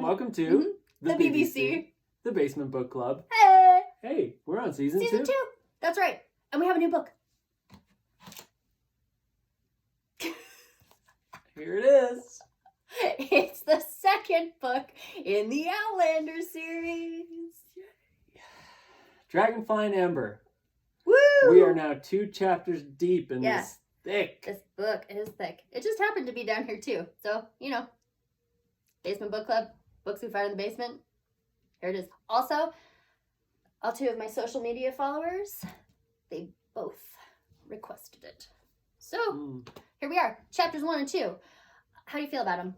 welcome to the BBC. The Basement Book Club. Hey! Hey, we're on season 2. Season 2. That's right. And we have a new book. Here it is. It's the second book in the Outlander series. Dragonfly and Ember. Woo! We are now 2 chapters deep in this thick. This book is thick. It just happened to be down here too. So, Basement Book Club, books we find in the basement. Here it is. Also, all 2 of my social media followers, they both requested it. So, here we are. Chapters 1 and 2. How do you feel about them?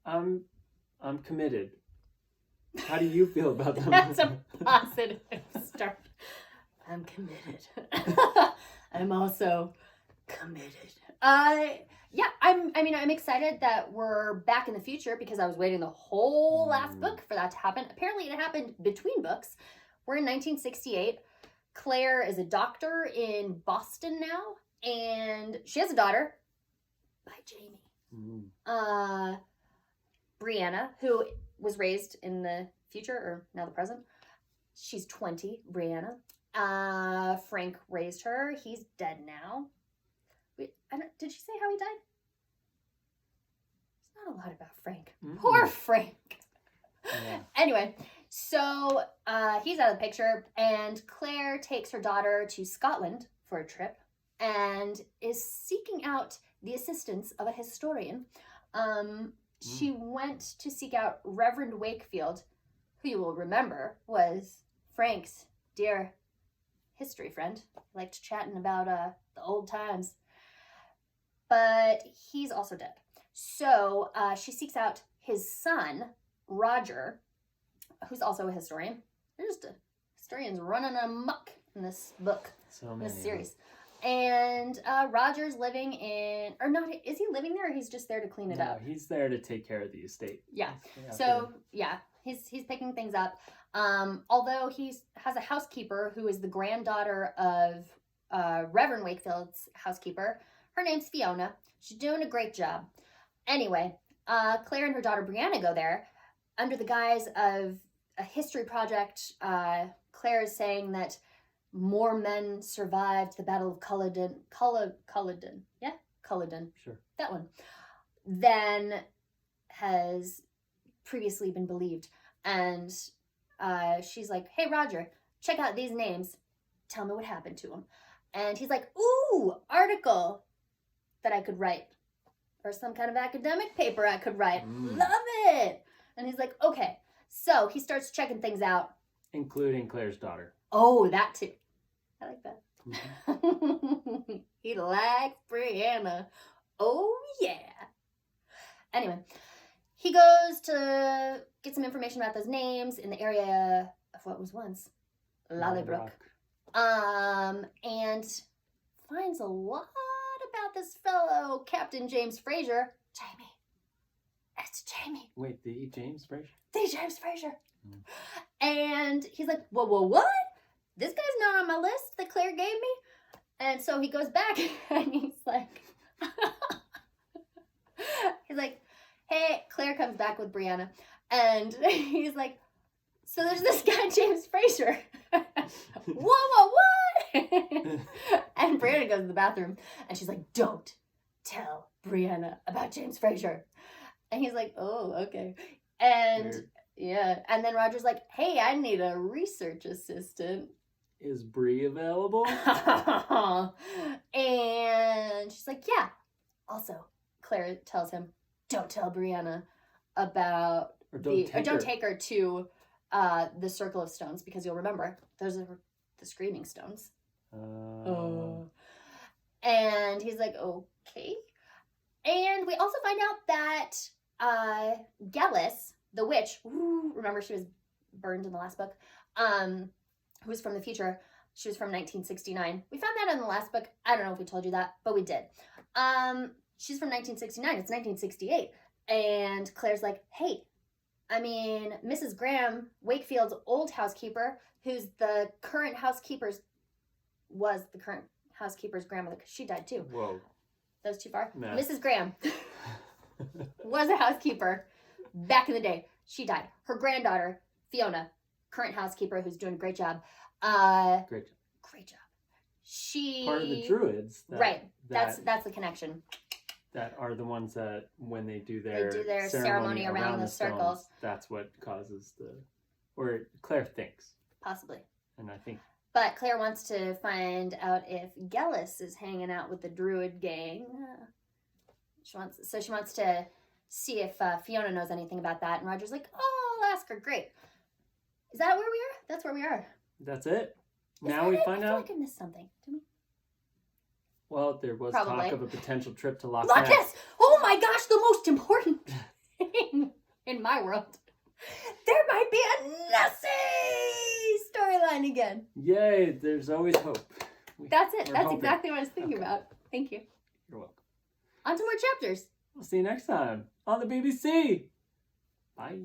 I'm committed. How do you feel about them? That's a positive start. I'm committed. I'm also committed. I'm excited that we're back in the future because I was waiting the whole last book for that to happen. Apparently it happened between books. We're in 1968. Claire is a doctor in Boston now, and she has a daughter by Jamie. Brianna, who was raised in the future, or now the present. She's 20, Brianna. Frank raised her. He's dead now. Did she say how he died? There's not a lot about Frank. Poor Frank. Yeah. Anyway, so he's out of the picture, and Claire takes her daughter to Scotland for a trip and is seeking out the assistance of a historian. She went to seek out Reverend Wakefield, who you will remember was Frank's dear history friend. Liked chatting about the old times. But he's also dead. So she seeks out his son, Roger, who's also a historian. There's just historians running amok in this book, in this series. And Roger's living in, or not, is he living there or he's just there to clean it up? He's there to take care of the estate. Yeah. He's picking things up. Although he has a housekeeper who is the granddaughter of Reverend Wakefield's housekeeper. Her name's Fiona. She's doing a great job. Anyway, Claire and her daughter Brianna go there under the guise of a history project. Claire is saying that more men survived the Battle of Culloden. Yeah? Culloden. Sure. That one. Than has previously been believed. And she's like, hey, Roger, check out these names. Tell me what happened to them. And he's like, ooh, article that I could write. Or some kind of academic paper I could write. Love it. And he's like, okay. So he starts checking things out. Including Claire's daughter. Oh, that too. I like that. He likes Brianna. Oh, yeah. Anyway, he goes to get some information about those names in the area of what was once Lollybrook. And finds a lot about this fellow, Captain James Fraser. Jamie. It's Jamie. Wait, the James Fraser? The James Fraser. And he's like, whoa, what? This guy's not on my list that Claire gave me. And so he goes back and he's like, hey, Claire comes back with Brianna. And he's like, so there's this guy, James Fraser. Whoa, what? And Brianna goes to the bathroom and she's like, don't tell Brianna about James Fraser. And he's like, oh, okay. And weird. Yeah. And then Roger's like, hey, I need a research assistant. Is Bree available? And she's like, yeah. Also, Claire tells him, don't tell Brianna about don't take her to the Circle of Stones, because you'll remember those are the Screaming Stones. And he's like, okay. And we also find out that Gellis, the witch, remember she was burned in the last book, who was from the future. She was from 1969. We found that in the last book. I don't know if we told you that, but we did. She's from 1969. It's 1968. And Claire's like, hey, Mrs. Graham, Wakefield's old housekeeper, who's the current housekeeper's grandmother, because she died too. Whoa. That was too far. No. Mrs. Graham was a housekeeper back in the day. She died. Her granddaughter, Fiona, current housekeeper, who's doing a great job. Great job. Great job. She Part of the druids. Right. That's the connection. That are the ones that when they do their ceremony around the stones, circles. that's what causes or Claire thinks. Possibly. And I think. But Claire wants to find out if Gellis is hanging out with the druid gang. She wants to see if Fiona knows anything about that. And Roger's like, oh, I'll ask her. Great. Is that where we are? That's where we are. That's it. Is now that we it? find I feel out. like I missed something. Didn't we? Well, there was Probably. talk of a potential trip to Loch Loch Ness. Ness! Oh my gosh, the most important thing in my world. There might be a Nessie storyline again. Yay, there's always hope. That's it. We're That's hoping. exactly what I was thinking about. Thank you. You're welcome. On to more chapters. We'll see you next time on the BBC. Bye.